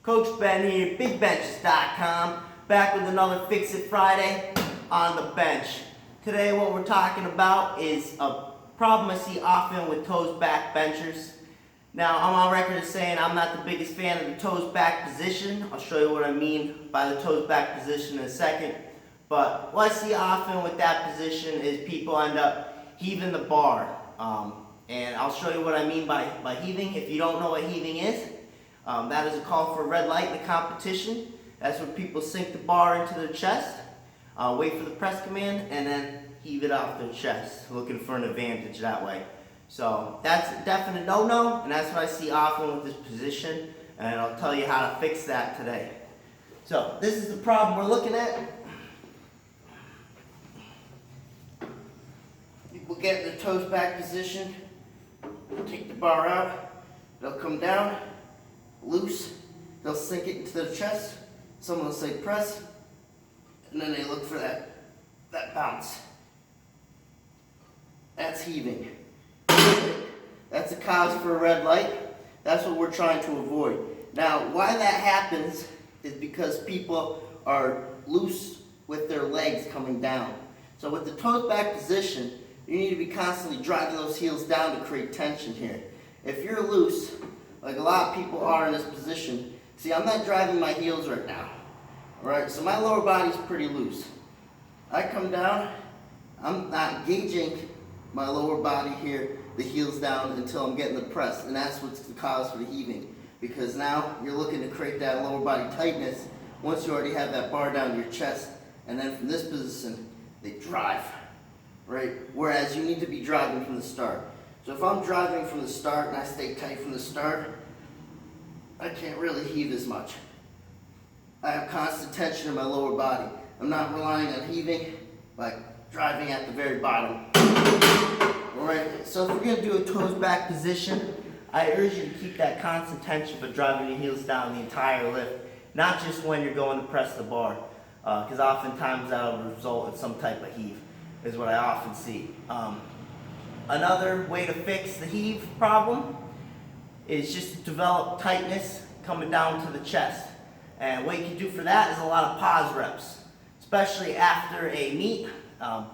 Coach Ben here, bigbenchas.com, back with another Fix It Friday on the bench. Today what we're talking about is a problem I see often with toes back benchers. Now I'm on record as saying I'm not the biggest fan of the toes back position. I'll show you what I mean by the toes back position in a second. But what I see often with that position is people end up heaving the bar. And I'll show you what I mean by heaving. If you don't know what heaving is, that is a call for a red light in the competition. That's when people sink the bar into their chest, wait for the press command, and then heave it off their chest, looking for an advantage that way. So that's a definite no-no, and that's what I see often with this position, and I'll tell you how to fix that today. So this is the problem we're looking at. People get in the toes back position, take the bar out, they'll come down, loose, they'll sink it into their chest, someone will say press, and then they look for that bounce. That's heaving. That's a cause for a red light. That's what we're trying to avoid. Now, why that happens is because people are loose with their legs coming down. So with the toes back position, you need to be constantly driving those heels down to create tension here. If you're loose, like a lot of people are in this position, see, I'm not driving my heels right now. Alright, so my lower body's pretty loose. I come down, I'm not engaging my lower body here, the heels down, until I'm getting the press, and that's what's the cause for the heaving. Because now you're looking to create that lower body tightness once you already have that bar down to your chest, and then from this position, they drive. Right? Whereas you need to be driving from the start. So if I'm driving from the start and I stay tight from the start, I can't really heave as much. I have constant tension in my lower body. I'm not relying on heaving by driving at the very bottom. Alright, so if we're going to do a toes back position, I urge you to keep that constant tension but driving your heels down the entire lift. Not just when you're going to press the bar, because oftentimes that will result in some type of heave, is what I often see. Another way to fix the heave problem is just to develop tightness coming down to the chest. And what you can do for that is a lot of pause reps, especially after a meet,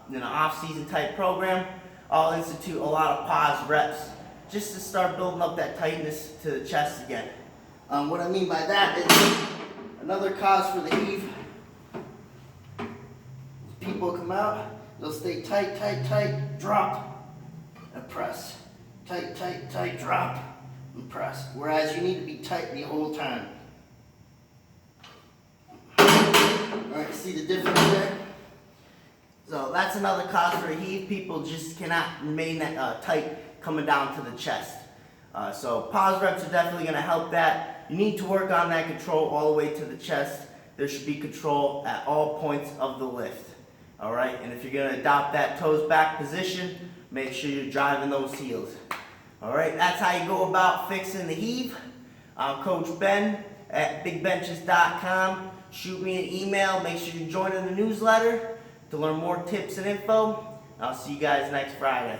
in an off-season type program. I'll institute a lot of pause reps just to start building up that tightness to the chest again. What I mean by that is another cause for the heave. People come out, they'll stay tight, tight, tight, drop, and press. Tight, tight, tight, drop, and press. Whereas you need to be tight the whole time. Alright, see the difference there? So that's another cause for a heave. People just cannot remain tight coming down to the chest. So pause reps are definitely going to help that. You need to work on that control all the way to the chest. There should be control at all points of the lift. Alright, and if you're going to adopt that toes back position, make sure you're driving those heels. Alright, that's how you go about fixing the heave. I'm Coach Ben at bigbenchas.com. Shoot me an email. Make sure you join in the newsletter to learn more tips and info. I'll see you guys next Friday.